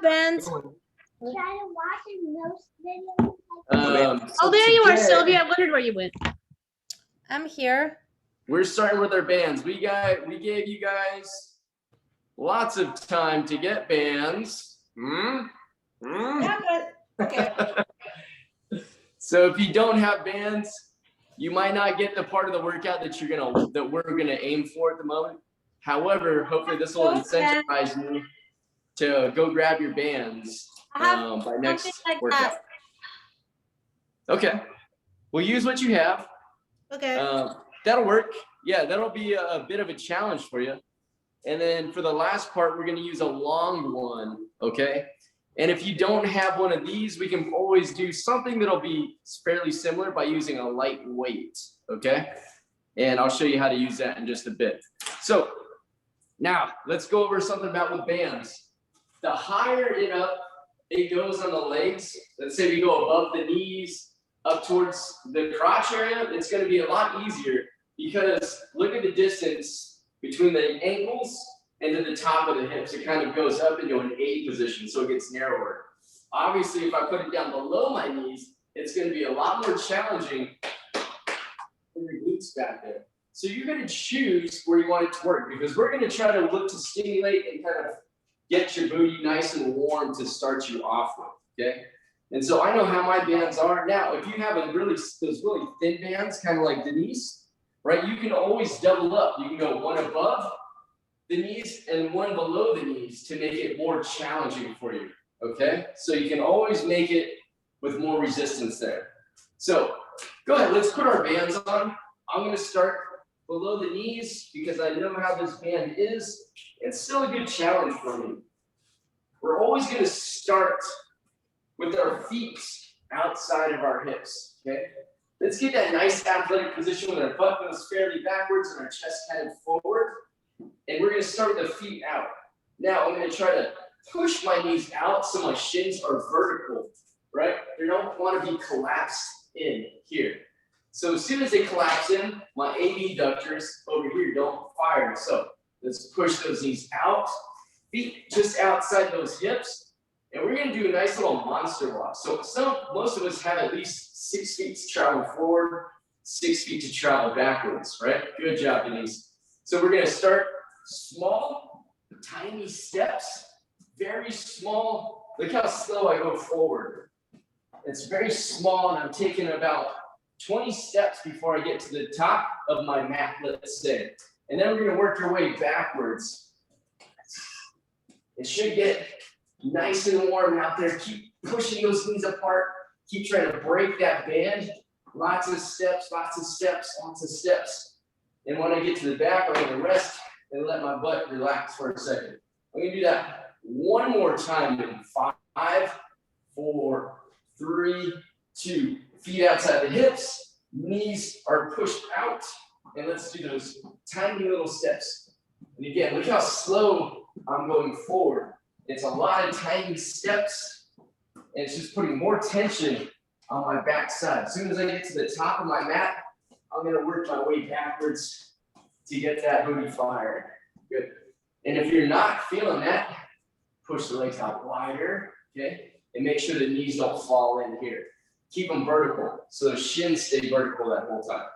bands. Try to watch most videos. Oh, there you are, Sylvia. I wondered where you went. I'm here. We're starting with our bands. We gave you guys lots of time to get bands. Yeah, but okay. So if you don't have bands, you might not get the part of the workout that we're gonna aim for at the moment. However, hopefully this will incentivize you to go grab your bands by next workout. Okay, we'll use what you have. Okay. That'll work. Yeah, that'll be a bit of a challenge for you. And then for the last part, we're gonna use a long one, okay? And if you don't have one of these, we can always do something that'll be fairly similar by using a light weight, okay? And I'll show you how to use that in just a bit. So now let's go over something about with bands. The higher it goes on the legs, let's say we go above the knees, up towards the crotch area, it's gonna be a lot easier because look at the distance between the ankles and to the top of the hips. It kind of goes up into an A position, so it gets narrower. Obviously, if I put it down below my knees, it's gonna be a lot more challenging for your glutes back there. So you're gonna choose where you want it to work because we're gonna try to look to stimulate and kind of get your booty nice and warm to start you off with, okay? And so I know how my bands are. Now, if you have those really thin bands, kind of like Denise, right? You can always double up. You can go one above the knees and one below the knees to make it more challenging for you, okay? So you can always make it with more resistance there. So go ahead, let's put our bands on. I'm gonna start below the knees because I know how this band is. It's still a good challenge for me. We're always gonna start with our feet outside of our hips, okay? Let's get that nice athletic position with our butt goes fairly backwards and our chest headed forward. And we're gonna start with the feet out. Now I'm gonna try to push my knees out so my shins are vertical, right? They don't wanna be collapsed in here. So as soon as they collapse in, my abductors over here don't fire. So let's push those knees out, feet just outside those hips. And we're gonna do a nice little monster walk. So most of us have at least 6 feet to travel forward, 6 feet to travel backwards, right? Good job, Denise. So we're gonna start small, tiny steps, very small. Look how slow I go forward. It's very small and I'm taking about 20 steps before I get to the top of my mat, let's say. And then we're gonna work our way backwards. It should get nice and warm out there. Keep pushing those knees apart. Keep trying to break that band. Lots of steps, lots of steps, lots of steps. And when I get to the back, I'm gonna rest and let my butt relax for a second. I'm gonna do that one more time in 5, 4, 3, 2. Feet outside the hips, knees are pushed out. And let's do those tiny little steps. And again, look how slow I'm going forward. It's a lot of tiny steps, and it's just putting more tension on my backside. As soon as I get to the top of my mat, I'm gonna work my way backwards to get that booty fired. Good. And if you're not feeling that, push the legs out wider, okay? And make sure the knees don't fall in here. Keep them vertical, so the shins stay vertical that whole time.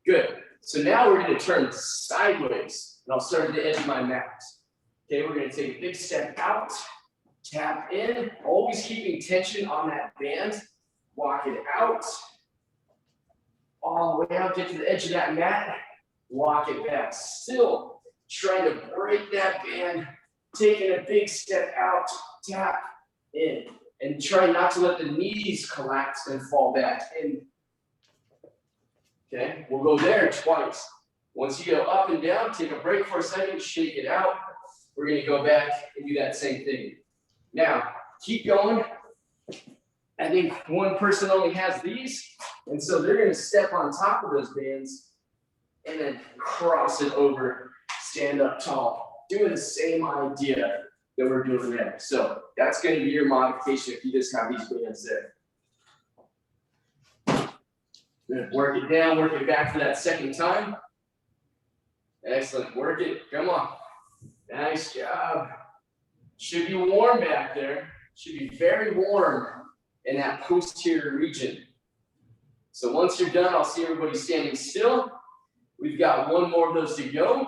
Good. So now we're gonna turn sideways, and I'll start at the edge of my mat. Okay, we're gonna take a big step out, tap in, always keeping tension on that band, walk it out, all the way out, get to the edge of that mat, walk it back. Still trying to break that band, taking a big step out, tap in, and try not to let the knees collapse and fall back in. Okay, we'll go there twice. Once you go up and down, take a break for a second, shake it out. We're gonna go back and do that same thing. Now, keep going. I think one person only has these, and so they're gonna step on top of those bands and then cross it over, stand up tall, doing the same idea that we're doing there. So that's gonna be your modification if you just have these bands there. Good. Work it down, work it back for that second time. Excellent, work it, come on. Nice job. Should be warm back there. Should be very warm in that posterior region. So once you're done, I'll see everybody standing still. We've got one more of those to go.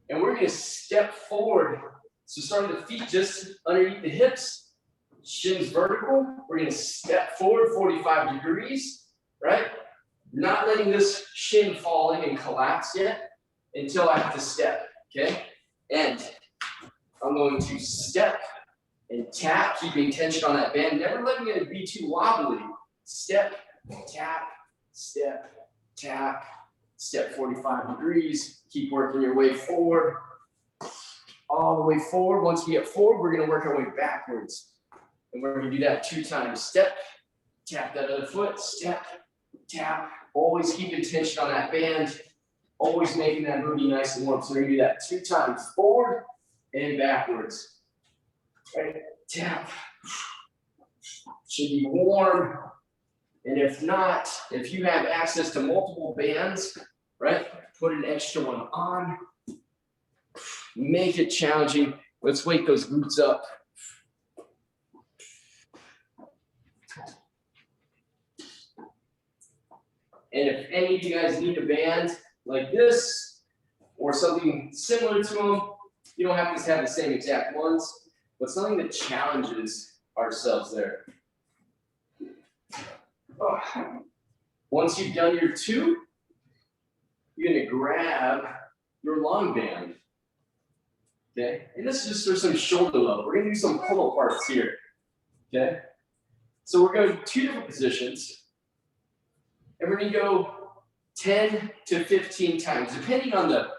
And we're gonna step forward. So starting the feet just underneath the hips, shins vertical. We're gonna step forward 45 degrees, right? Not letting this shin fall in and collapse yet until I have to step, okay? And I'm going to step and tap, keeping tension on that band, never letting it be too wobbly. Step, tap, step, tap, step 45 degrees. Keep working your way forward, all the way forward. Once we get forward, we're gonna work our way backwards. And we're gonna do that 2 times. Step, tap that other foot, step, tap. Always keeping tension on that band. Always making that booty nice and warm. So we're gonna do that 2 times, forward and backwards. Right, tap. Should be warm. And if not, if you have access to multiple bands, right, put an extra one on. Make it challenging. Let's wake those glutes up. And if any of you guys need a band like this or something similar to them, you don't have to have the same exact ones, but something that challenges ourselves there. Oh. Once you've done your 2, you're gonna grab your long band. Okay, and this is just for some shoulder level. We're gonna do some pull aparts here. Okay, so we're going to 2 different positions, and we're gonna go 10 to 15 times, depending on the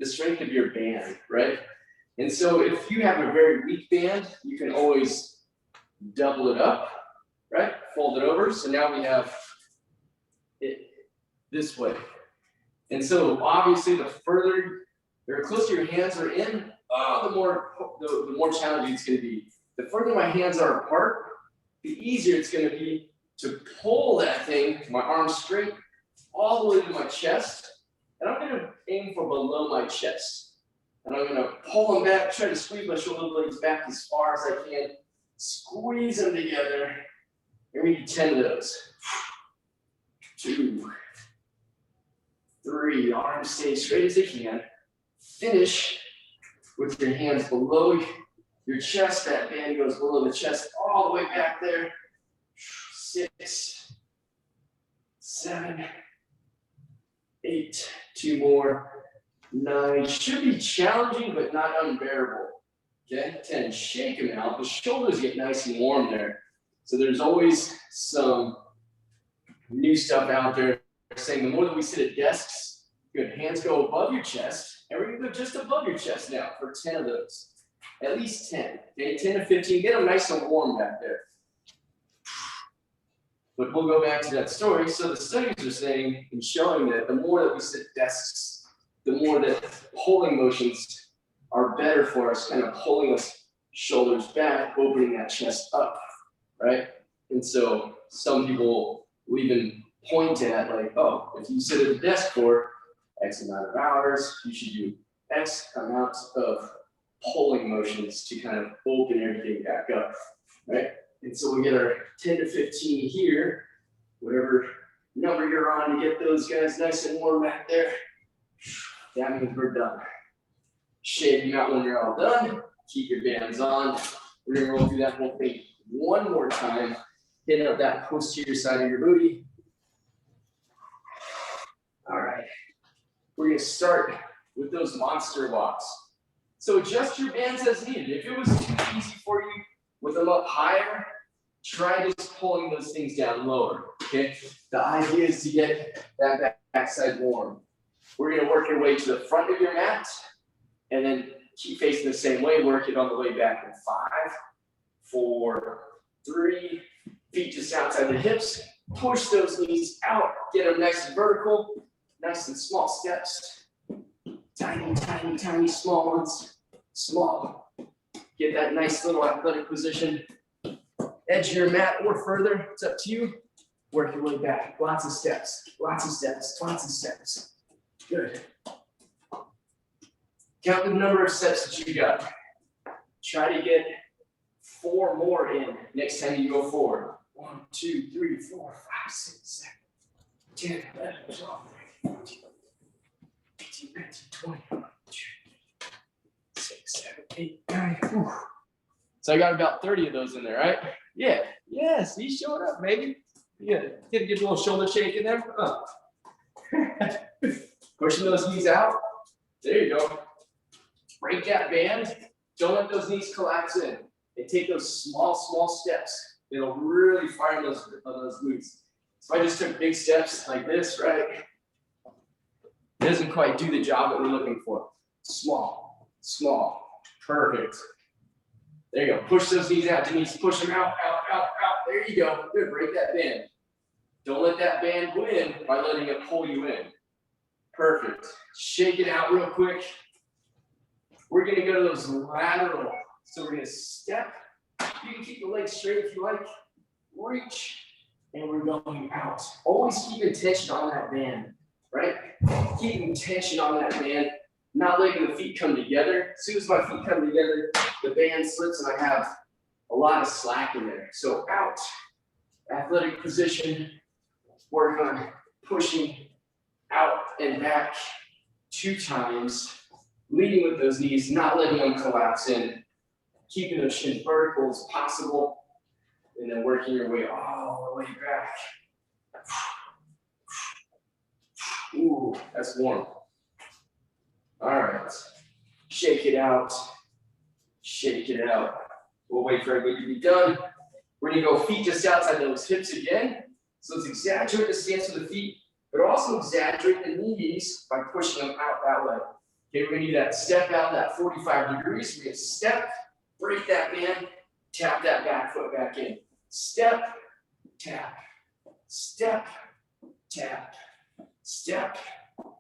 strength of your band, right? And so if you have a very weak band, you can always double it up, right? Fold it over. So now we have it this way. And so obviously the further, the closer your hands are in, the more challenging it's gonna be. The further my hands are apart, the easier it's gonna be to pull that thing, my arms straight, all the way to my chest. And I'm gonna aim for below my chest. And I'm gonna pull them back, try to squeeze my shoulder blades back as far as I can. Squeeze them together. And we do 10 of those. 2, 3, arms stay straight as they can. Finish with your hands below your chest. That band goes below the chest all the way back there. 6, 7, 8, 2 more. 9, should be challenging, but not unbearable. Okay, 10, shake them out. The shoulders get nice and warm there. So there's always some new stuff out there saying the more that we sit at desks, good, hands go above your chest, and we're gonna go just above your chest now for 10 of those. At least 10, okay, 10 to 15, get them nice and warm back there. But we'll go back to that story. So the studies are saying and showing that the more that we sit at desks, the more that pulling motions are better for us, kind of pulling us shoulders back, opening that chest up, right? And so some people will even point at like, oh, if you sit at a desk for X amount of hours, you should do X amount of pulling motions to kind of open everything back up, right? And so we get our 10 to 15 here, whatever number you're on to get those guys nice and warm back there. That means we're done. Shake them out when you're all done. Keep your bands on. We're gonna roll through that whole thing one more time. Hitting up that posterior side of your booty. All right. We're gonna start with those monster walks. So adjust your bands as needed. If it was too easy for you with them up higher, try just pulling those things down lower, okay? The idea is to get that backside warm. We're gonna work your way to the front of your mat and then keep facing the same way, work it on the way back in 5, 4, 3, feet just outside the hips, push those knees out, get them nice and vertical, nice and small steps, tiny, tiny, tiny small ones, small. Get that nice little athletic position, edge your mat or further, it's up to you. Work your way back, lots of steps, lots of steps, lots of steps. Good. Count the number of steps that you got. Try to get 4 more in next time you go forward. 1, 2, 3, 4, 5, 6, 7, 10, 11, 12, 13, 14, 18, 19, 20, 6, 7, 8, 9. Whew. So I got about 30 of those in there, right? Yeah. Yes, he's showing up, baby. Yeah. Get a good little shoulder shake in there. Pushing those knees out. There you go. Break that band. Don't let those knees collapse in. And take those small steps. It'll really fire those glutes. So I just took big steps like this, right? It doesn't quite do the job that we're looking for. Small. Perfect. There you go. Push those knees out. Denise, push them out. There you go. Good. Break that band. Don't let that band go in by letting it pull you in. Perfect. Shake it out real quick. We're going to go to those lateral. So we're going to step. You can keep the legs straight if you like. Reach. And we're going out. Always keep tension on that band, right? Keeping tension on that band. Not letting the feet come together. As soon as my feet come together, the band slips and I have a lot of slack in there. So out. Athletic position. Work on pushing out and back 2 times. Leading with those knees, not letting them collapse in. Keeping those shins vertical as possible. And then working your way all the way back. Ooh, that's warm. All right. Shake it out. Shake it out. We'll wait for everybody to be done. We're going to go feet just outside those hips again. So let's exaggerate the stance of the feet, but also exaggerate the knees by pushing them out that way. Okay, we're going to do that step out, that 45 degrees. We're going to step, break that band, tap that back foot back in. Step, tap, step, tap, step,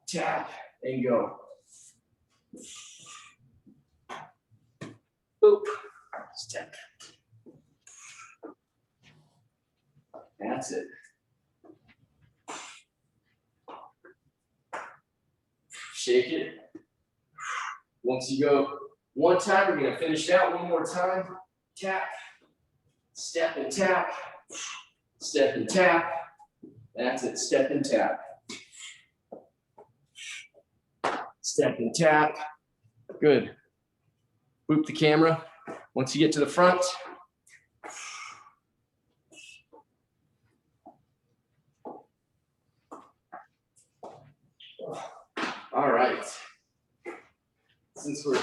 tap, and go. Boop, step. That's it. Shake it. Once you go one time, we're going to finish out one more time. Tap, step and tap, step and tap. That's it, step and tap. Step and tap. Good. Boop the camera. Once you get to the front. All right. Since we're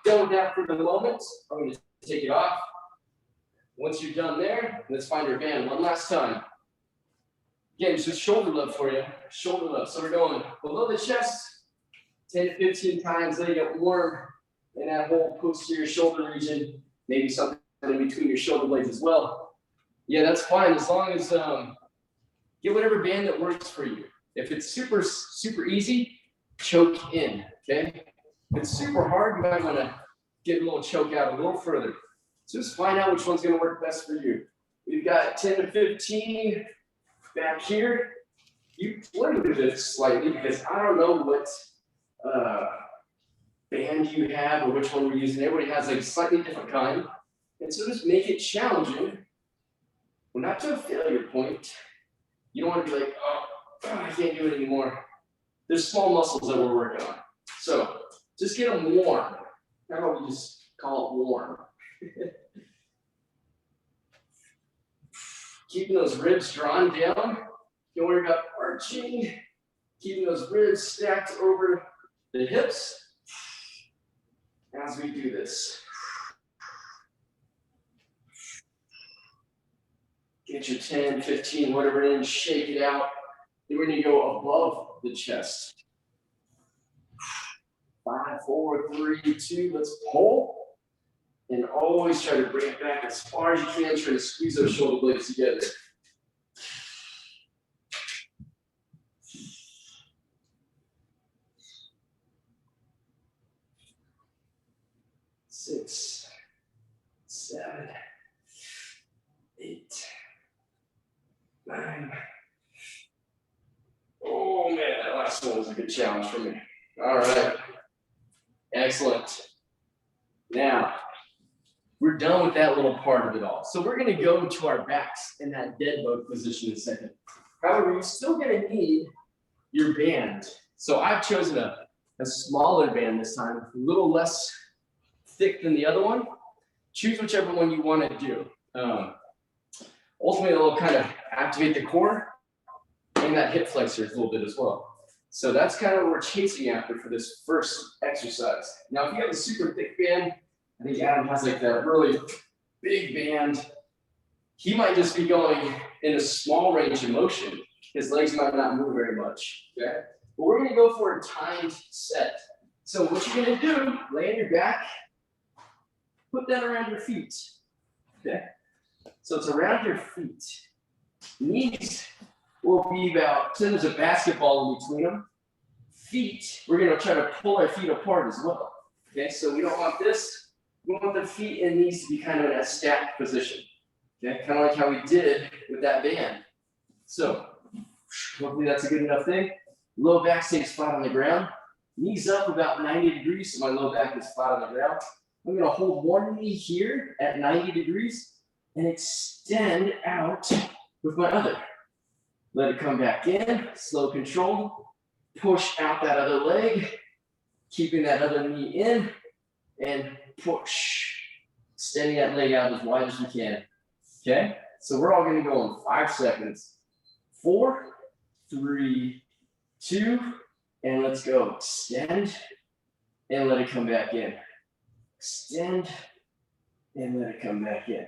done with that for the moment, I'm going to take it off. Once you're done there, let's find our band one last time. Again, it's just shoulder love for you. Shoulder love. So we're going below the chest, 10 to 15 times, letting it warm in that whole posterior shoulder region. Maybe something in between your shoulder blades as well. Yeah, that's fine as long as get whatever band that works for you. If it's super easy, choke in, okay? If it's super hard, you might want to get a little choke out a little further. So just find out which one's going to work best for you. We've got 10 to 15 back here. You play with this slightly because I don't know what band you have or which one we're using. Everybody has like a slightly different kind. And so just make it challenging. We're not to a failure point. You don't want to be like, oh, I can't do it anymore. There's small muscles that we're working on. So just get them warm. How about we just call it warm? Keeping those ribs drawn down. Don't worry about arching. Keeping those ribs stacked over the hips as we do this. Get your 10, 15, whatever in, shake it out. Then we're going to go above the chest. 5, 4, 3, 2, let's pull. And always try to bring it back as far as you can, try to squeeze those shoulder blades together. Six, 7, 8, 9. Oh man, that last one was a good challenge for me. All right. Excellent. Now, we're done with that little part of it all. So we're gonna go to our backs in that dead bug position in a second. However, you're still gonna need your band. So I've chosen a smaller band this time, a little less thick than the other one. Choose whichever one you wanna do. Ultimately, it'll kind of activate the core and that hip flexors a little bit as well. So that's kind of what we're chasing after for this first exercise. Now, if you have a super thick band, I think Adam has like that really big band. He might just be going in a small range of motion. His legs might not move very much, okay? But we're gonna go for a timed set. So what you're gonna do, lay on your back, put that around your feet, okay? So it's around your feet. Knees will be about, so there's a basketball in between them. Feet, we're gonna try to pull our feet apart as well. Okay, so we don't want this. We want the feet and knees to be kind of in a stacked position. Okay, kind of like how we did with that band. So hopefully that's a good enough thing. Low back stays flat on the ground. Knees up about 90 degrees, so my low back is flat on the ground. I'm gonna hold one knee here at 90 degrees and extend out with my other. Let it come back in, slow control. Push out that other leg, keeping that other knee in, and push. Extending that leg out as wide as we can. Okay? So we're all gonna go in 5 seconds. 4, 3, 2, and let's go. Extend, and let it come back in. Extend, and let it come back in.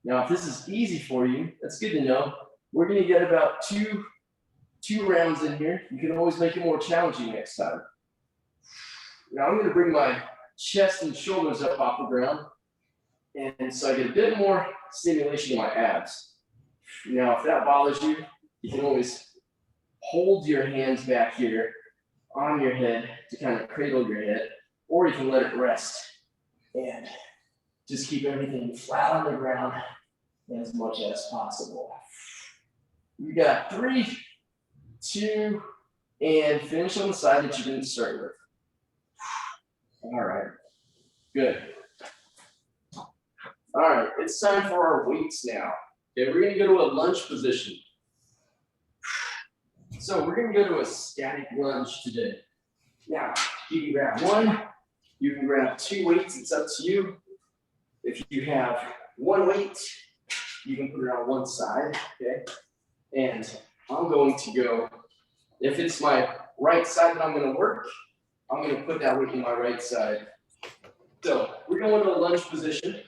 Now, if this is easy for you, that's good to know. We're gonna get about two rounds in here. You can always make it more challenging next time. Now I'm gonna bring my chest and shoulders up off the ground. And so I get a bit more stimulation in my abs. Now, if that bothers you, you can always hold your hands back here on your head to kind of cradle your head, or you can let it rest and just keep everything flat on the ground as much as possible. We got 3, 2, and finish on the side that you didn't start with. All right, good. All right, it's time for our weights now. Okay, we're gonna go to a lunge position. So we're gonna go to a static lunge today. Now, you can grab 1, you can grab 2 weights, it's up to you. If you have 1 weight, you can put it on one side, okay? And I'm going to go, if it's my right side that I'm gonna work, I'm gonna put that weight in my right side. So we're going to a lunge position,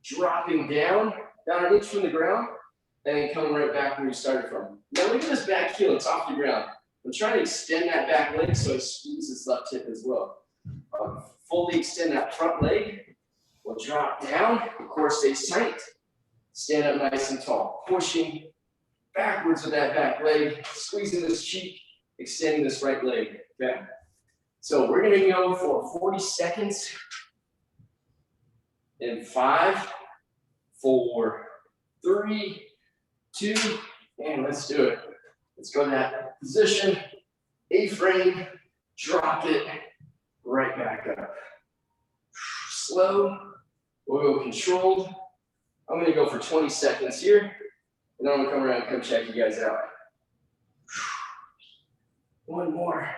dropping down an inch from the ground, and then coming right back where you started from. Now look at this back heel, it's off the ground. I'm trying to extend that back leg so I squeeze this left hip as well. Fully extend that front leg. We'll drop down, the core stays tight. Stand up nice and tall, pushing backwards with that back leg, squeezing this cheek, extending this right leg, okay? So we're gonna go for 40 seconds in 5, 4, 3, 2, and let's do it. Let's go to that position, A-frame, drop it, right back up. Slow, we'll go controlled. I'm gonna go for 20 seconds here, and then I'm gonna come around and come check you guys out. 1 more.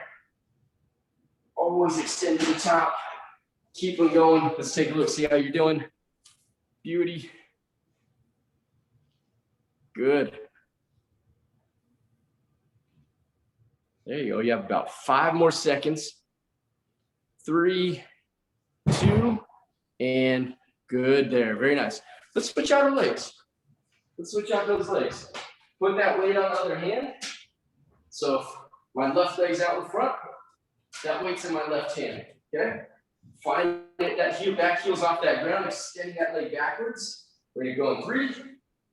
Always extend to the top. Keep them going. Let's take a look, see how you're doing. Beauty. Good. There you go. You have about 5 more seconds. 3, 2, and good there. Very nice. Let's switch out our legs. Let's switch out those legs. Put that weight on the other hand. So if my left leg's out in front, that weight's in my left hand, okay? Find it, that heel, back heel's off that ground, extend that leg backwards. We're gonna go in 3,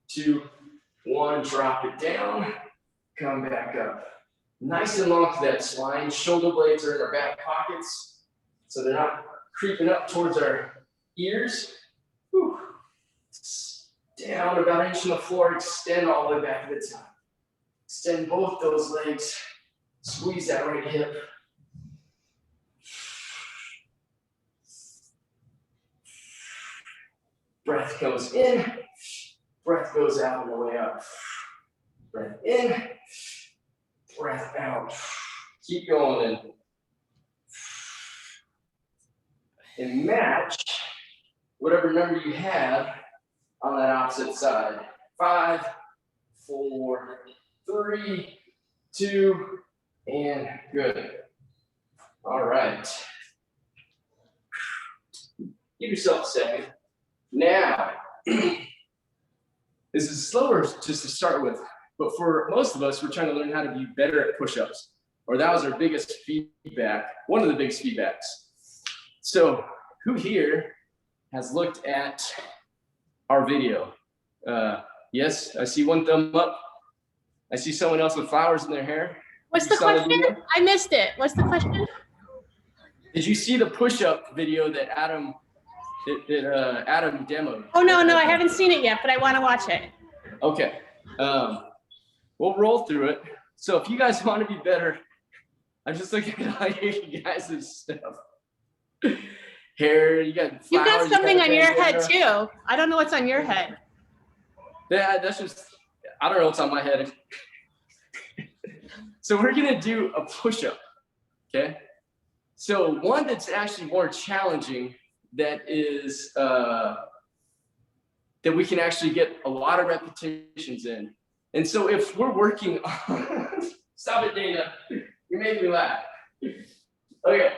2, 1, drop it down, come back up. Nice and long to that spine. Shoulder blades are in our back pockets, so they're not creeping up towards our ears. Whew. Down about an inch from the floor, extend all the way back to the top. Extend both those legs, squeeze that right hip. Breath goes in, breath goes out on the way up. Breath in, breath out. Keep going. And match whatever number you have on that opposite side. 5, 4, 3, 2, and good. All right. Give yourself a second. Now, this is slower just to start with, but for most of us, we're trying to learn how to be better at push-ups, or that was our biggest feedback, one of the biggest feedbacks. So who here has looked at our video? Yes, I see one thumb up. I see someone else with flowers in their hair. What's the question? I missed it. What's the question? Did you see the push-up video that Adam demoed? Oh, no, I haven't seen it yet, but I want to watch it. Okay. We'll roll through it. So if you guys want to be better, I'm just looking at all you guys' stuff. Hair, you got flowers. You got something on your head too. I don't know what's on your head. Yeah, that's just, I don't know what's on my head. So we're gonna do a push-up, okay? So one that's actually more challenging that is, that we can actually get a lot of repetitions in. And so if we're working on, stop it, Dana, you're making me laugh. Okay,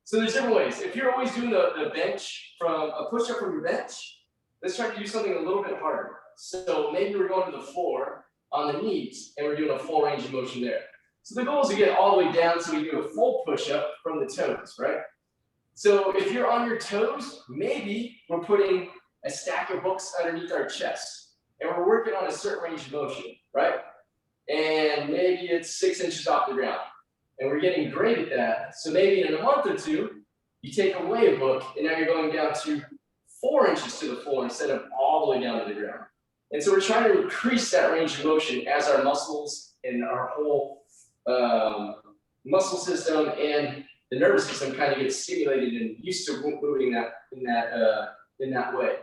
so there's different ways. If you're always doing the bench from a push-up from your bench, let's try to do something a little bit harder. So maybe we're going to the floor on the knees and we're doing a full range of motion there. So the goal is to get all the way down so we do a full push-up from the toes, right? So if you're on your toes, maybe we're putting a stack of books underneath our chest and we're working on a certain range of motion, right? And maybe it's 6 inches off the ground and we're getting great at that. So maybe in a month or two, you take away a book and now you're going down to 4 inches to the floor instead of all the way down to the ground. And so we're trying to increase that range of motion as our muscles and our whole muscle system and the nervous system kind of gets stimulated and used to moving in that way.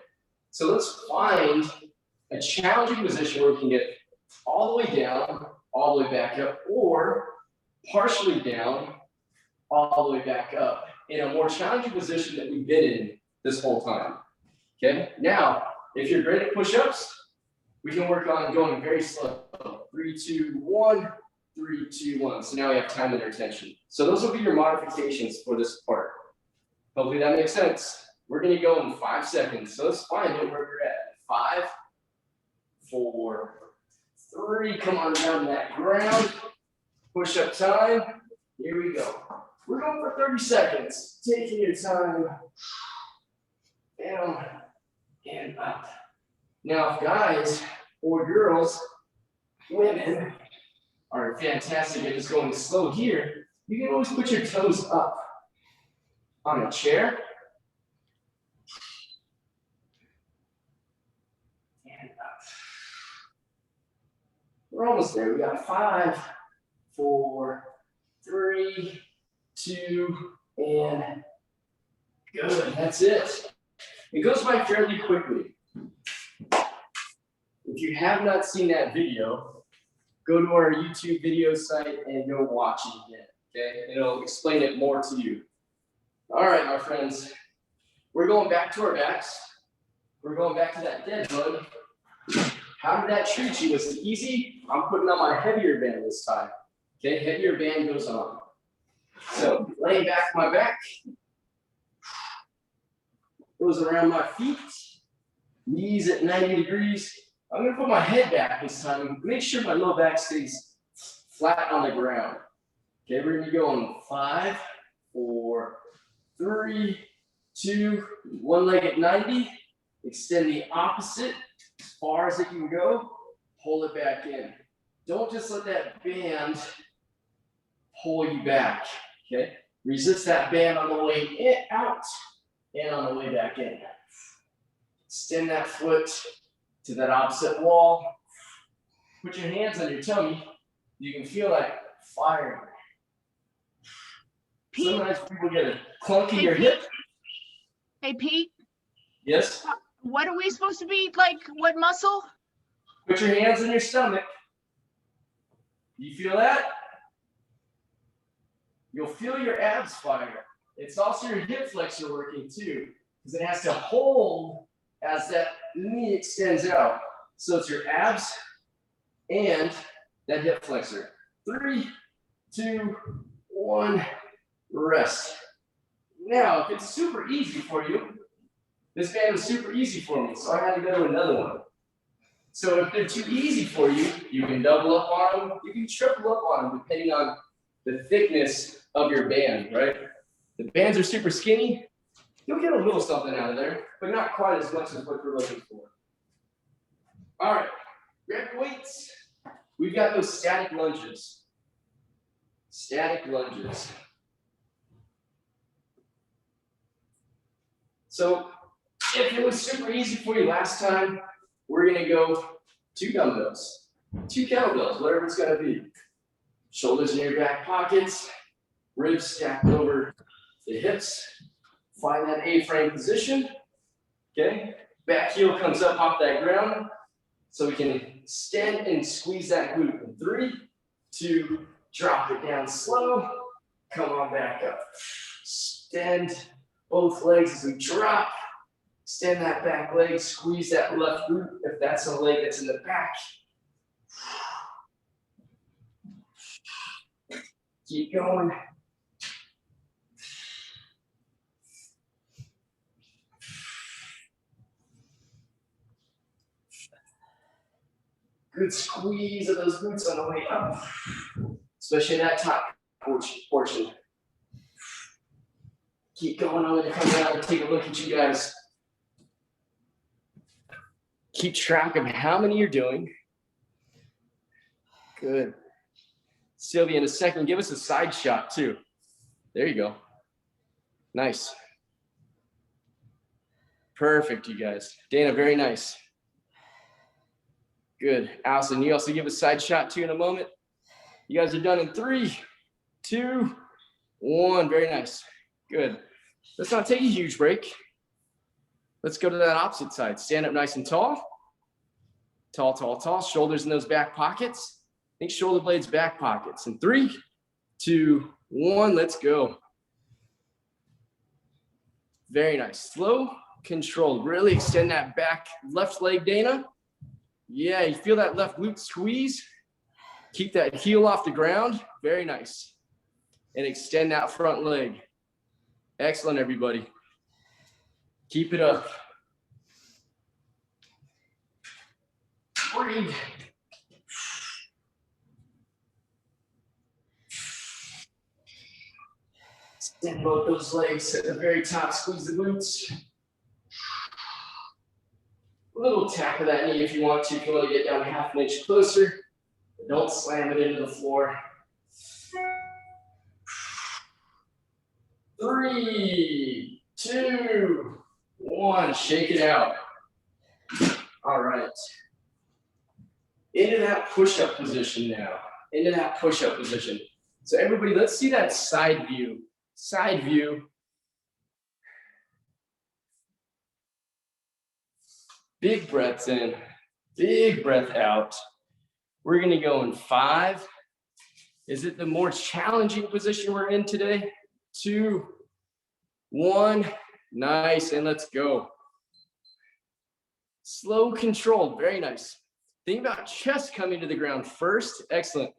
So let's find a challenging position where we can get all the way down, all the way back up, or partially down, all the way back up in a more challenging position that we've been in this whole time. Okay, now, if you're great at push-ups, we can work on going very slow. 3, 2, 1, 3, 2, 1. So now we have time and attention. So those will be your modifications for this part. Hopefully that makes sense. We're gonna go in 5 seconds. So let's find it where we're at. 5, 4, 3, come on down to that ground. Push-up time. Here we go. We're going for 30 seconds. Taking your time. Down and up. Now, if guys or girls, women are fantastic at just going slow here, you can always put your toes up on a chair. And up. We're almost there. We got 5, 4, 3, 2, and good. That's it. It goes by fairly quickly. If you have not seen that video, go to our YouTube video site and go watch it again, okay? It'll explain it more to you. All right, my friends, we're going back to our backs. We're going back to that dead bug. How did that treat you? Was it easy? I'm putting on my heavier band this time, okay? Heavier band goes on. So laying back on my back, goes around my feet, knees at 90 degrees. I'm gonna put my head back this time. Make sure my low back stays flat on the ground. Okay, we're gonna go in 5, 4, 3, 2, one leg at 90. Extend the opposite as far as it can go. Pull it back in. Don't just let that band pull you back, okay? Resist that band on the way in, out, and on the way back in. Extend that foot to that opposite wall. Put your hands on your tummy. You can feel like fire. Pete, Sometimes people get a clunk in your hip. hey Pete, Yes? What are we supposed to be like? What muscle? Put your hands on your stomach. You feel that? You'll feel your abs fire. It's also your hip flexor working too, because it has to hold as that knee extends out. So it's your abs and that hip flexor. 3, 2, 1, rest. Now, if it's super easy for you, this band was super easy for me, so I had to go to another one. So if they're too easy for you, you can double up on them, you can triple up on them, depending on the thickness of your band, right? The bands are super skinny, you'll get a little something out of there, but not quite as much as what you're looking for. All right, grab your weights. We've got those static lunges. Static lunges. So if it was super easy for you last time, we're gonna go 2 dumbbells, 2 kettlebells, whatever it's gonna be. Shoulders in your back pockets, ribs stacked over the hips. Find that A-frame position, okay? Back heel comes up off that ground, so we can extend and squeeze that glute in 3, 2, drop it down slow, come on back up. Extend both legs as we drop, extend that back leg, squeeze that left glute if that's a leg that's in the back. Keep going. Good squeeze of those glutes on the way up, especially that top portion. Keep going. I'm going to come down and take a look at you guys. Keep track of how many you're doing. Good. Sylvia, in a second, give us a side shot too. There you go. Nice. Perfect, you guys. Dana, very nice. Good. Allison, you also give a side shot too in a moment. You guys are done in 3, 2, 1. Very nice. Good. Let's not take a huge break. Let's go to that opposite side. Stand up nice and tall. Tall, tall, tall. Shoulders in those back pockets. Think shoulder blades, back pockets. In 3, 2, 1. Let's go. Very nice. Slow, controlled. Really extend that back left leg, Dana. Yeah, you feel that left glute squeeze. Keep that heel off the ground. Very nice. And extend that front leg. Excellent, everybody. Keep it up. Breathe. Extend both those legs at the very top. Squeeze the glutes. A little tap of that knee if you want to. If you want to get down half an inch closer, but don't slam it into the floor. 3, 2, 1. Shake it out. All right. Into that push-up position now. Into that push-up position. So everybody, let's see that side view. Side view. Big breaths in, big breath out. We're gonna go in 5. Is it the more challenging position we're in today? 2, 1, nice, and let's go. Slow, controlled, very nice. Think about chest coming to the ground first, excellent.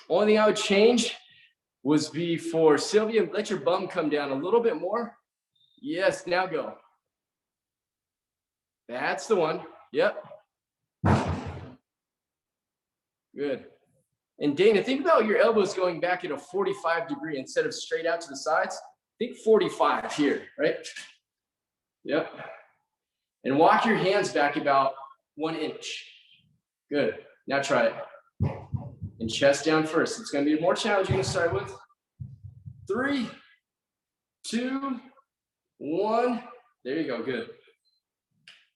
Only thing I would change was for Sylvia, let your bum come down a little bit more. Yes, now go. That's the one. Yep. Good. And Dana, think about your elbows going back at a 45-degree instead of straight out to the sides. Think 45 here, right? Yep. And walk your hands back about 1 inch. Good. Now try it. And chest down first. It's going to be more challenging to start with. 3, 2, 1. There you go. Good.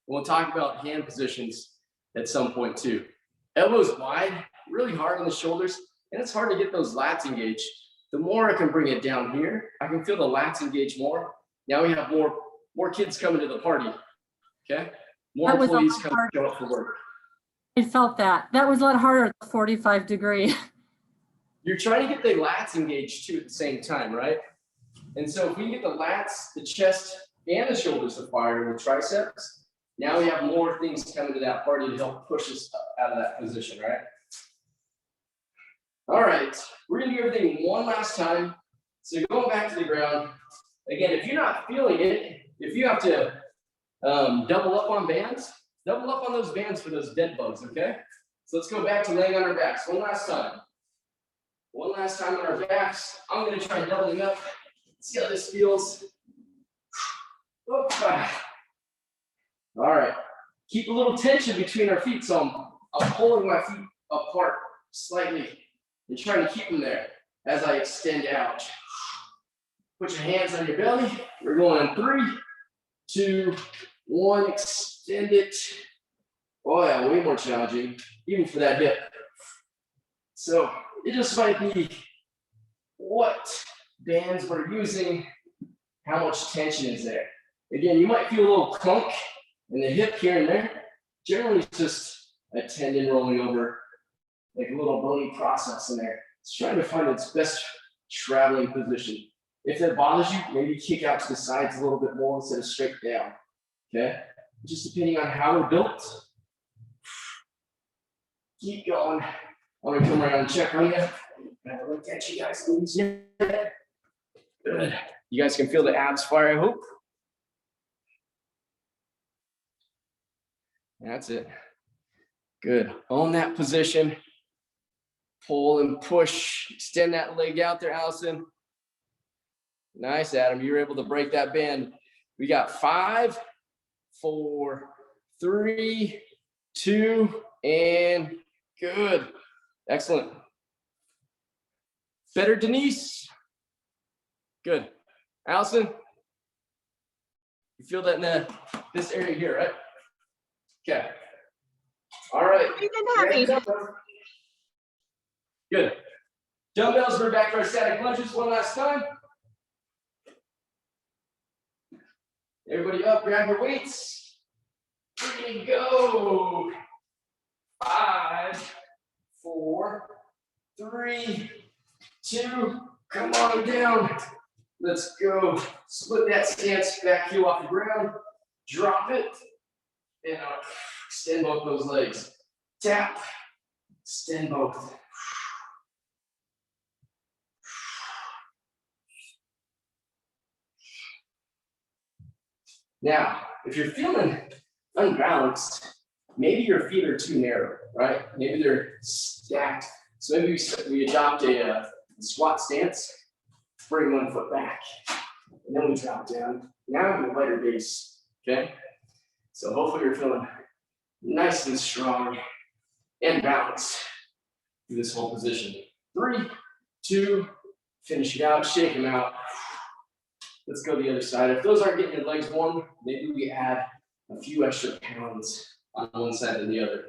We'll talk about hand positions at some point too. Elbows wide, really hard on the shoulders, and it's hard to get those lats engaged. The more I can bring it down here, I can feel the lats engage more. Now we have more more kids coming to the party. Okay? More That was a employees lot coming to show up for work. I felt that. That was a lot harder at the 45 degree. You're trying to get the lats engaged too at the same time, right? And so if we get the lats, the chest, and the shoulders to fire with triceps, now we have more things coming to that party to help push us out of that position, right? All right, we're gonna do everything one last time. So going back to the ground, again, if you're not feeling it, if you have to double up on bands, double up on those bands for those dead bugs, okay? So let's go back to laying on our backs one last time. One last time on our backs. I'm gonna try doubling up. See how this feels. All right, keep a little tension between our feet. So I'm pulling my feet apart slightly and trying to keep them there as I extend out. Put your hands on your belly. We're going in 3, 2, 1, extend it. Oh yeah, way more challenging, even for that hip. So it just might be what bands we're using, how much tension is there. Again, you might feel a little clunk in the hip here and there. Generally, it's just a tendon rolling over, like a little bony process in there. It's trying to find its best traveling position. If that bothers you, maybe kick out to the sides a little bit more instead of straight down, okay? Just depending on how we're built. Keep going. I'm gonna come around and check on you. Have a look at you guys. Good. You guys can feel the abs fire, I hope. That's it. Good. Own that position. Pull and push. Extend that leg out there, Allison. Nice, Adam. You were able to break that band. We got 5, 4, 3, 2, and good. Excellent. Better, Denise? Good. Allison? You feel that in this area here, right? Okay. All right. Even heavy. Good. Dumbbells, we're back to our static lunges one last time. Everybody up, grab your weights. Here you go. 5, 4, 3, 2, come on down. Let's go. Split that stance, back heel off the ground. Drop it. And up. Extend both those legs. Tap. Extend both. Now, if you're feeling unbalanced, maybe your feet are too narrow, right? Maybe they're stacked. So maybe we adopt a squat stance, bring one foot back, and then we drop down. Now we have a lighter base, okay? So hopefully you're feeling nice and strong and balanced through this whole position. 3, 2, finish it out, shake them out. Let's go to the other side. If those aren't getting your legs warm, maybe we add a few extra pounds on one side than the other.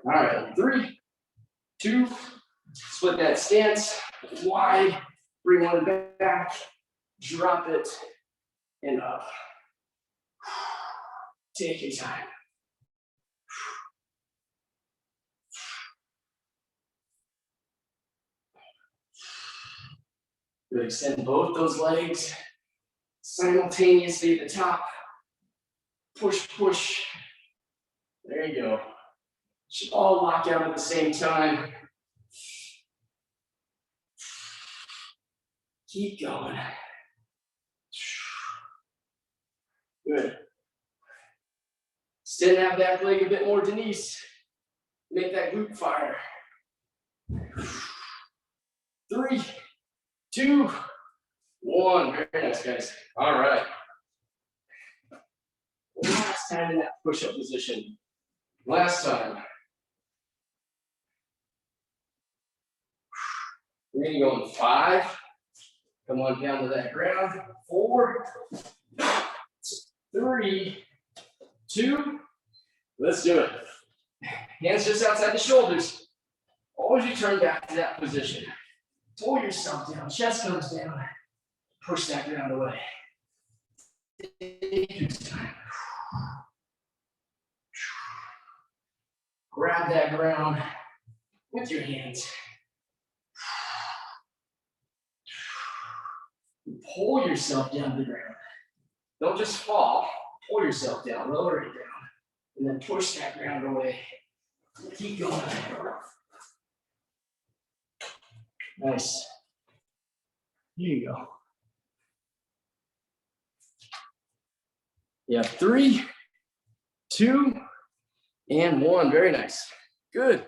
All right, 3, 2, split that stance, wide, bring one back, drop it, and up. Take your time. Good, extend both those legs simultaneously at the top. Push, push. There you go. Should all lock out at the same time. Keep going. Good. Extend that back leg a bit more, Denise. Make that glute fire. 3, 2, 1. Very nice, guys. All right. Last time in that push-up position. Last time. We're gonna go in 5. Come on down to that ground. 4, 3, 2. Let's do it. Hands just outside the shoulders. Always return back to that position. Pull yourself down. Chest comes down. Push that ground away. Take your time. Grab that ground with your hands. Pull yourself down to the ground. Don't just fall. Pull yourself down, lower it down, and then push that ground away. Keep going. Nice. Here you go. You have 3, 2, and 1. Very nice. Good.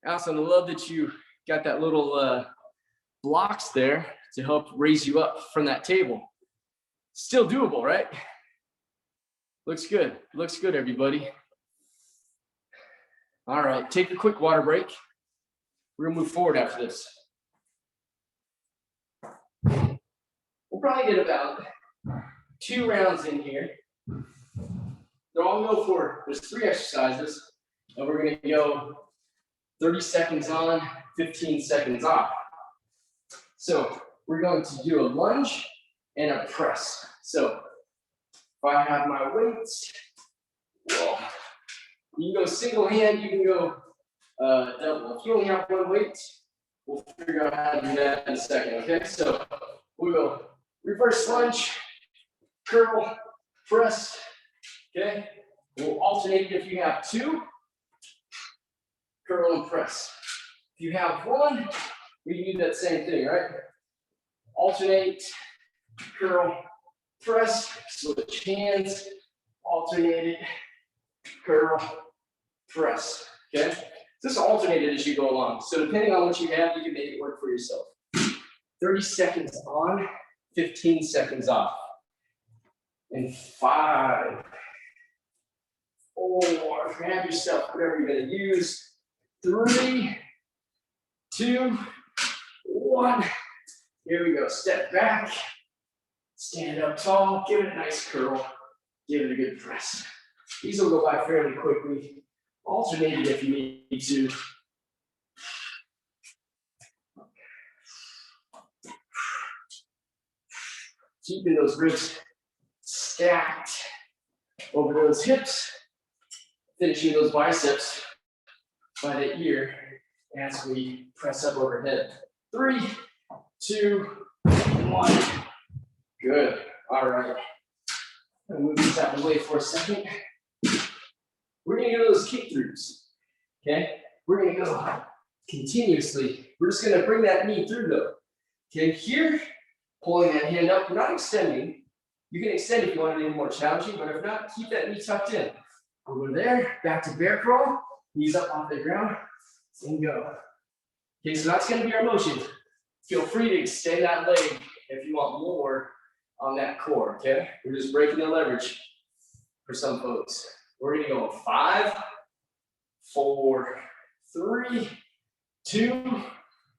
Allison, I love that you got that little blocks there to help raise you up from that table. Still doable, right? Looks good. Looks good, everybody. All right, take a quick water break. We're gonna move forward after this. We'll probably get about 2 rounds in here. They're all go for, there's 3 exercises, and we're gonna go 30 seconds on, 15 seconds off. So we're going to do a lunge and a press. So if I have my weights, well, you can go single hand, you can go double. If you only have 1 weight, we'll figure out how to do that in a second, okay? So we'll go reverse lunge, curl, press, okay? We'll alternate if you have 2, curl and press. If you have 1, we can do that same thing, right? Alternate, curl, press, switch hands, alternate it, curl, press, okay? Just alternate it as you go along. So depending on what you have, you can make it work for yourself. 30 seconds on, 15 seconds off. And 5, 4, grab yourself, whatever you're gonna use. 3, 2, 1. Here we go, step back, stand up tall, give it a nice curl, give it a good press. These will go by fairly quickly. Alternate it if you need to. Keeping those ribs stacked over those hips, finishing those biceps by the ear as we press up overhead. 3, 2, 1. Good. All right. I'm gonna move this out of the way for a second. We're gonna go those kick throughs. Okay? We're gonna go continuously. We're just gonna bring that knee through though. Okay, here, pulling that hand up, we're not extending. You can extend if you want it any more challenging, but if not, keep that knee tucked in. Over there, back to bear crawl, knees up off the ground, and go. Okay, so that's gonna be our motion. Feel free to extend that leg if you want more on that core, okay? We're just breaking the leverage for some folks. We're gonna go 5, 4, 3, 2,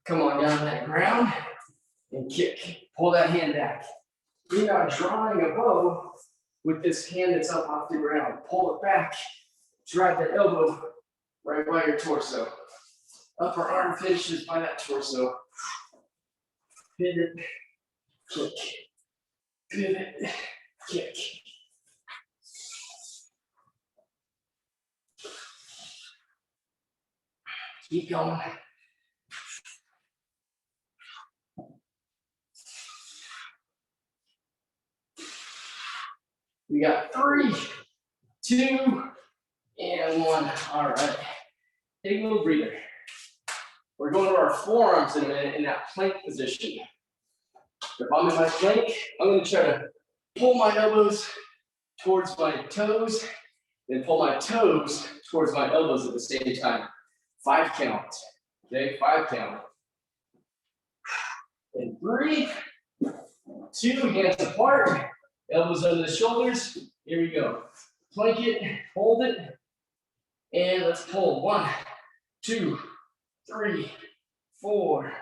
come on down to that ground and kick. Pull that hand back. You're now drawing a bow with this hand that's up off the ground. Pull it back, drive that elbow right by your torso. Upper arm finishes by that torso. Pivot, kick, pivot, kick. Keep going. We got 3, 2, and 1. All right. Take a little breather. We're going to our forearms in a minute in that plank position. If I'm in my plank, I'm going to try to pull my elbows towards my toes, then pull my toes towards my elbows at the same time. 5 count. Okay, 5 count. And 3, 2, hands apart, elbows under the shoulders. Here we go. Plank it, hold it, and let's pull. 1, 2, 3, 4,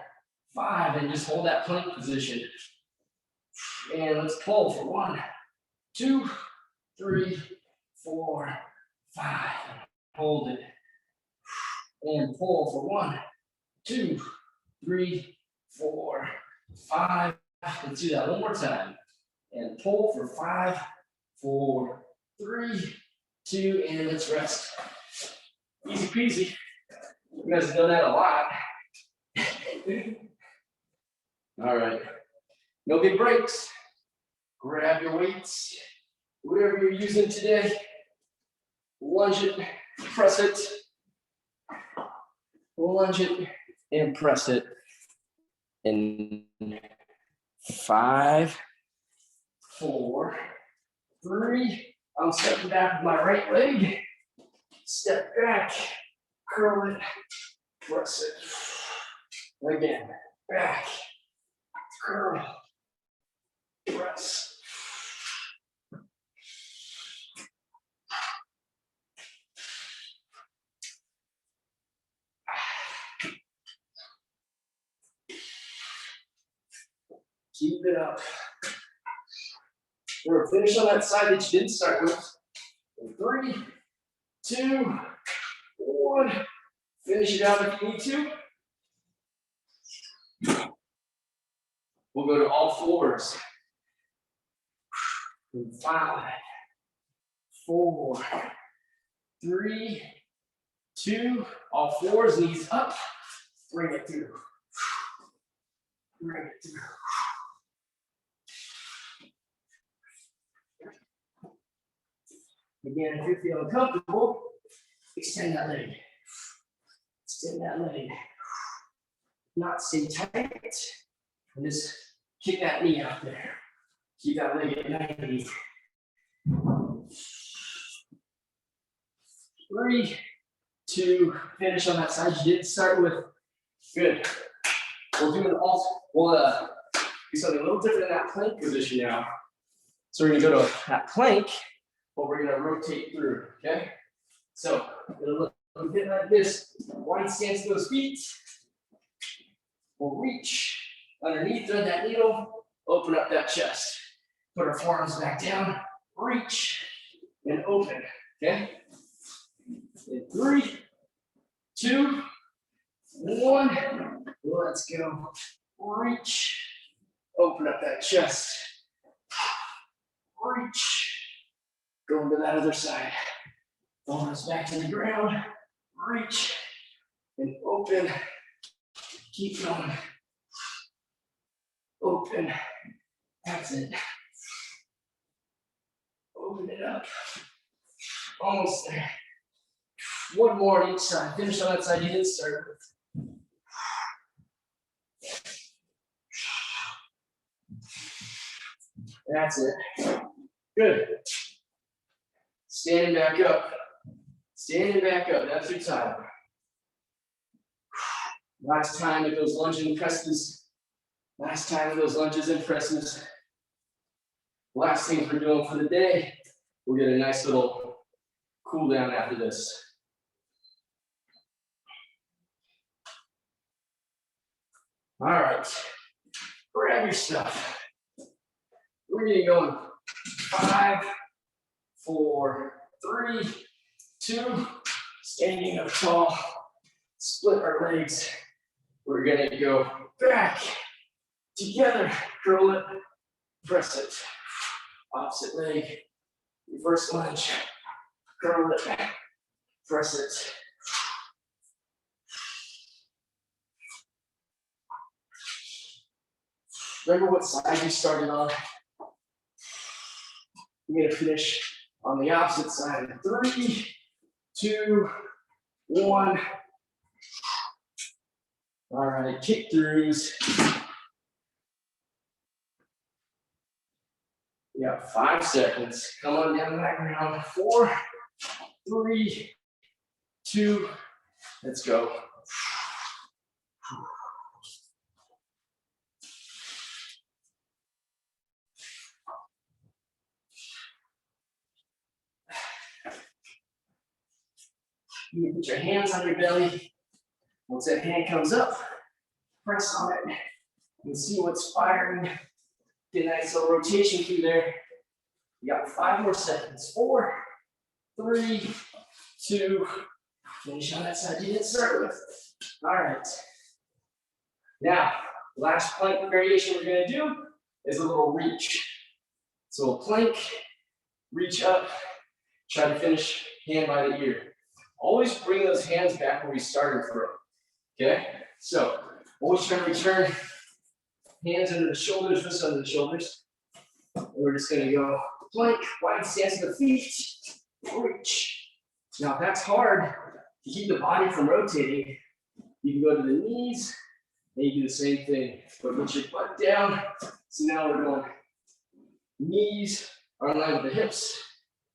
5, and just hold that plank position. And let's pull for 1, 2, 3, 4, 5. Hold it. And pull for 1, 2, 3, 4, 5. Let's do that one more time. And pull for 5, 4, 3, 2, and let's rest. Easy peasy. You guys have done that a lot. All right. No big breaks. Grab your weights, whatever you're using today. Lunge it, press it. Lunge it and press it. In 5, 4, 3. I'm stepping back with my right leg. Step back, curl it, press it. Again, back, curl, press. Keep it up. We're gonna finish on that side that you didn't start with. In 3, 2, 1. Finish it out if you need to. We'll go to all fours. In 5, 4, 3, 2. All fours, knees up. Bring it through. Bring it through. Again, if you're feeling comfortable, extend that leg. Extend that leg. Not stay tight. And just kick that knee out there. Keep that leg at 90. 3, 2, finish on that side you didn't start with. Good. We'll do an we'll do something a little different in that plank position now. So we're gonna go to that plank, but we're gonna rotate through, okay? So it'll look a bit like this. Wide stance to those feet. We'll reach underneath, thread that needle, open up that chest. Put our forearms back down, reach, and open, okay? In 3, 2, 1, let's go. Reach, open up that chest. Reach, go into that other side. Arms back to the ground, reach, and open. Keep going. Open, that's it. Open it up. Almost there. One more on each side. Finish on that side you didn't start with. That's it. Good. Standing back up. Standing back up. That's your time. Last time with those lunges and presses. Last time with those lunges and presses. Last things we're doing for the day. We'll get a nice little cool down after this. All right. Grab your stuff. We're getting going. 5, 4, 3, 2. Standing up tall. Split our legs. We're gonna go back, together, curl it, press it. Opposite leg, reverse lunge, curl it, press it. Remember what side you started on. You're gonna finish on the opposite side. 3, 2, 1. All right, kick throughs. You got 5 seconds. Come on down to that ground. 4, 3, 2, let's go. You can put your hands on your belly. Once that hand comes up, press on it and see what's firing. Get a nice little rotation through there. You got 5 more seconds. 4, 3, 2, finish on that side you didn't start with. All right. Now, last plank variation we're gonna do is a little reach. So a plank, reach up, try to finish hand by the ear. Always bring those hands back where we started from, okay? So always try to return hands under the shoulders, wrists under the shoulders. And we're just gonna go plank, wide stance of the feet, reach. Now if that's hard to keep the body from rotating, you can go to the knees, and you do the same thing, but put your butt down. So now we're going knees are in line with the hips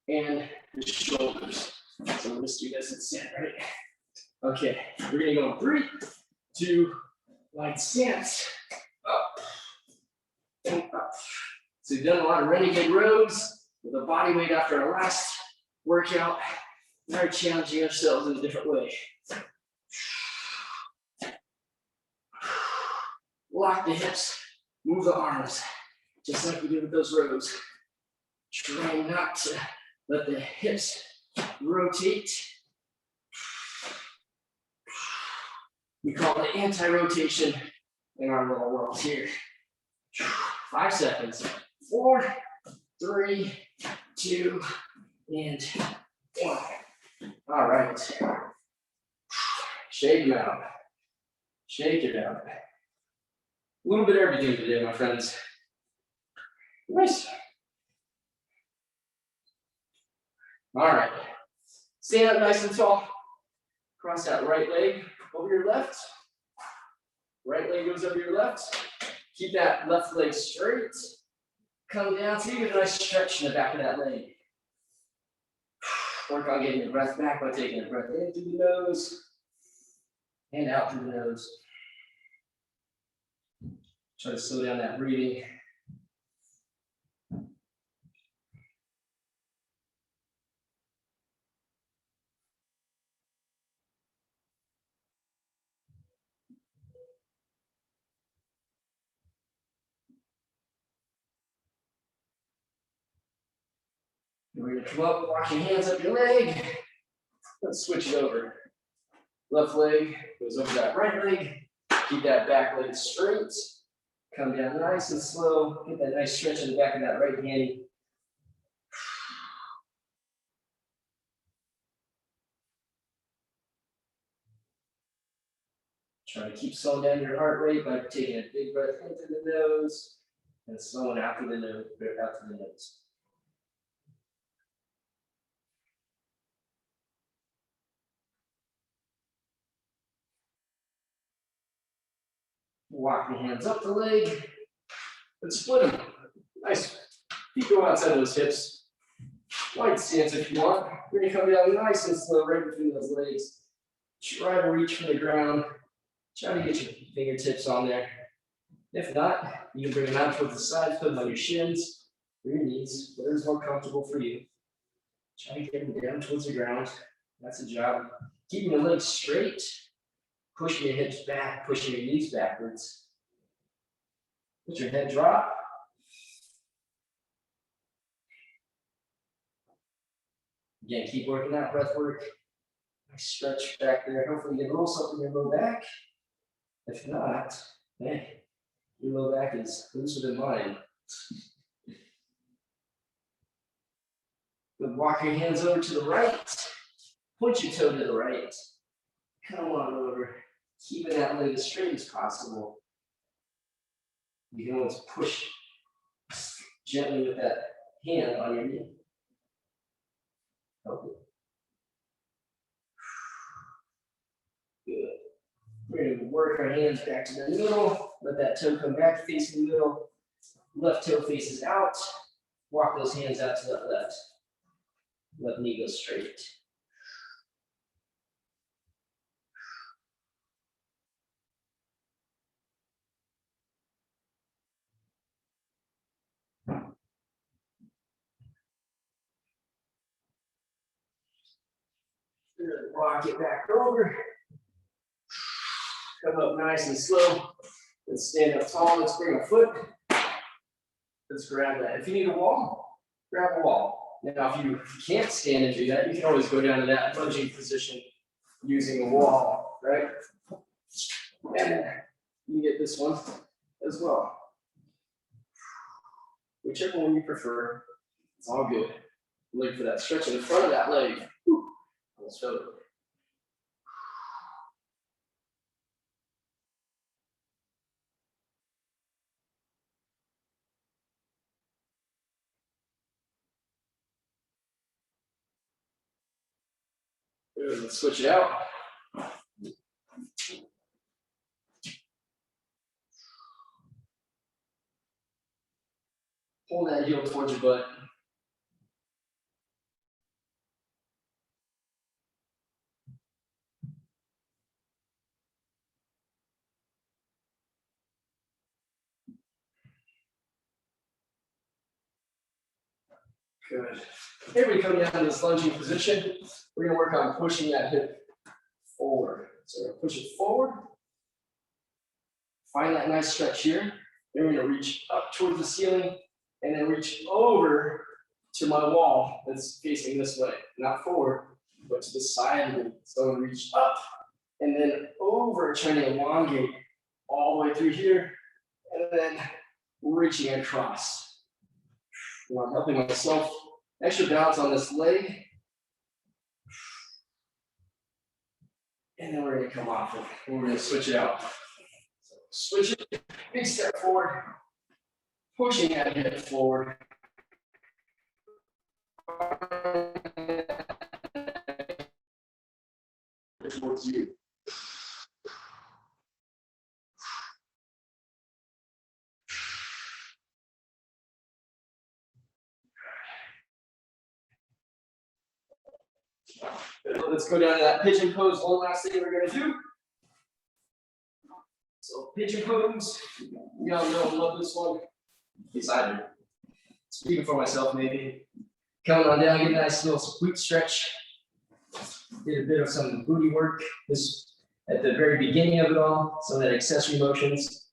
and the shoulders. So we'll just do this and stand, right? Okay, we're gonna go in 3, 2, wide stance, up, and up. So we've done a lot of renegade rows with a body weight after our last workout. Now we're challenging ourselves in a different way. Lock the hips, move the arms, just like we did with those rows. Try not to let the hips rotate. We call it anti-rotation in our little world here. 5 seconds. 4, 3, 2, and 1. All right. Shake them out. Shake it out. A little bit of everything today, my friends. Nice. All right. Stand up nice and tall. Cross that right leg over your left. Right leg goes over your left. Keep that left leg straight. Come down, so you get a nice stretch in the back of that leg. Work on getting your breath back by taking a breath in through the nose and out through the nose. Try to slow down that breathing. We're gonna come up, walk your hands up your leg. Let's switch it over. Left leg goes over that right leg. Keep that back leg straight. Come down nice and slow. Get that nice stretch in the back of that right hand. Try to keep slowing down your heart rate by taking a big breath in through the nose and slowing out through the nose, out through the nose. Walk the hands up the leg. Let's split them. Nice. Feet go outside those hips. Wide stance if you want. We're gonna come down nice and slow right between those legs. Try to reach for the ground. Try to get your fingertips on there. If not, you can bring them out towards the sides, put them on your shins or your knees, whatever's more comfortable for you. Try to get them down towards the ground. That's the job. Keeping your legs straight. Pushing your hips back, pushing your knees backwards. Let your head drop. Again, keep working that breath work. Nice stretch back there. Hopefully you get a little something in your low back. If not, hey, your low back is looser than mine. Good. Walk your hands over to the right. Point your toe to the right. Come on over. Keeping that leg as straight as possible. You can always push gently with that hand on your knee. Okay. Good. We're going to work our hands back to the middle. Let that toe come back facing the middle. Left toe faces out. Walk those hands out to the left. Left knee goes straight. Good. Walk it back over. Come up nice and slow. Let's stand up tall. Let's bring a foot. Let's grab that. If you need a wall, grab a wall. Now, if you can't stand and do that, you can always go down to that lunging position using a wall, right? And you get this one as well. Whichever one you prefer, it's all good. Look for that stretch in the front of that leg. Whew. Almost felt it. Good, let's switch it out. Pull that heel towards your butt. Good. Here we come down to this lunging position. We're gonna work on pushing that hip forward. So we're gonna push it forward. Find that nice stretch here. Then we're gonna reach up towards the ceiling and then reach over to my wall that's facing this way, not forward, but to the side of me. So I'm gonna reach up and then over, trying to elongate all the way through here, and then reaching across. You know, I'm helping myself extra balance on this leg. And then we're gonna come off it. And we're gonna switch it out. So switch it, big step forward, pushing that hip forward. Towards you. Let's go down to that pigeon pose. One last thing we're gonna do. So pigeon pose. We all know and love this one. At least I do. Speaking for myself, maybe. Coming on down, get a nice little glute stretch. Get a bit of some booty work. This at the very beginning of it all. Some of that accessory motions.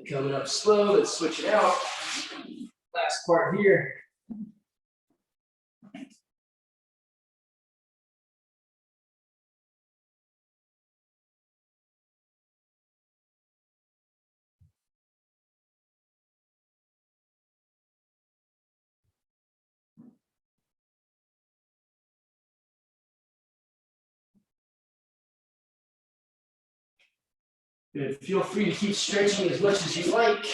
Coming up slow, let's switch it out. Last part here. Good. Feel free to keep stretching as much as you like.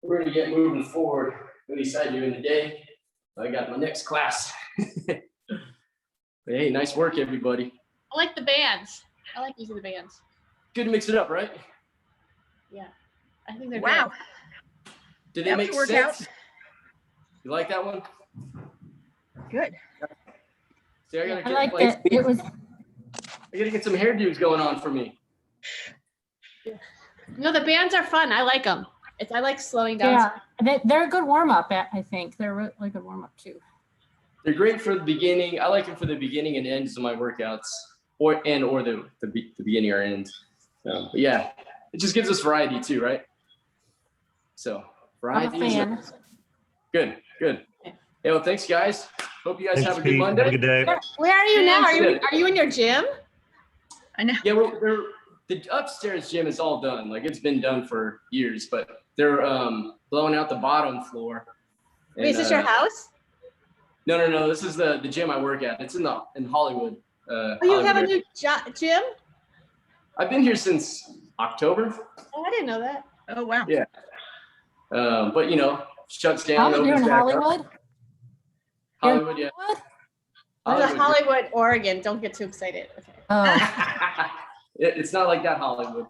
We're gonna get moving forward. At least I do in the day. I got my next class. But hey, nice work, everybody. I like the bands. I like using the bands. Good to mix it up, right? Yeah, I think they're Wow. Did they That was make a workout. sense? You like that one? Good. See, I gotta I get liked like, it. It was, I gotta get some hairdos going on for me. good. No, the bands are fun. I like them. I like slowing down. yeah, they're a good warm up, I think. They're a really good warm up too. They're great for the beginning. I like them for the beginning and ends of my workouts, or the beginning or end. But yeah, it just gives us variety too, right? So I'm a variety. is fan. Good, good. Hey, well, thanks, guys. Hope you guys Thanks, have a good Pete. Have a Monday. good day. Where are you now? Yeah. Are you in your gym? I know. Yeah, the upstairs gym is all done. Like it's been done for years, but they're blowing out the bottom floor. Wait, is this your house? No. This is the gym I work at. It's in Hollywood. Oh, you have a Hollywood. new gym? I've been here since October. Oh, I didn't know that. Oh, wow. Yeah. But you know, shuts down. You're opens in back up. Hollywood? Hollywood, yeah. Hollywood? There's a Hollywood, Oregon. Don't get too excited. Okay. Oh, It's not like that Hollywood.